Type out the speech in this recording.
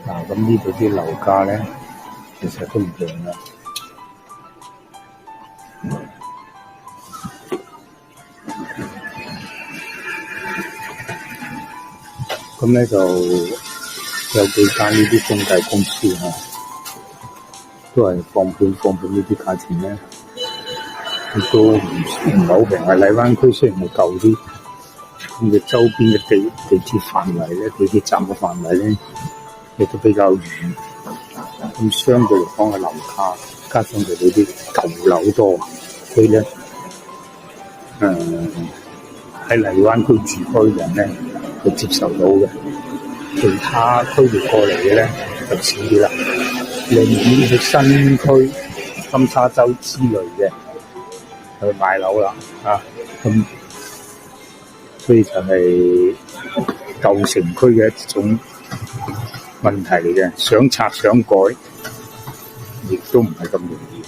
咁呢度啲樓價咧，其實都唔平啊。咁咧就有幾間呢啲中介公司啊，都係放盤呢啲價錢咧，亦都唔係好平。係荔灣區雖然係舊啲，咁嘅周邊嘅地鐵範圍咧，地鐵站嘅範圍咧，亦都比較遠。咁相對嚟講嘅樓價，加上佢哋啲舊樓多，所以咧，喺荔灣區住開嘅人咧，就接受到嘅。其他區域過嚟嘅咧就少啲啦。寧願去新區、金沙洲之類嘅去買樓啦，咁所以就係舊城區嘅一種問題嚟嘅，想拆想改，亦都唔係咁容易。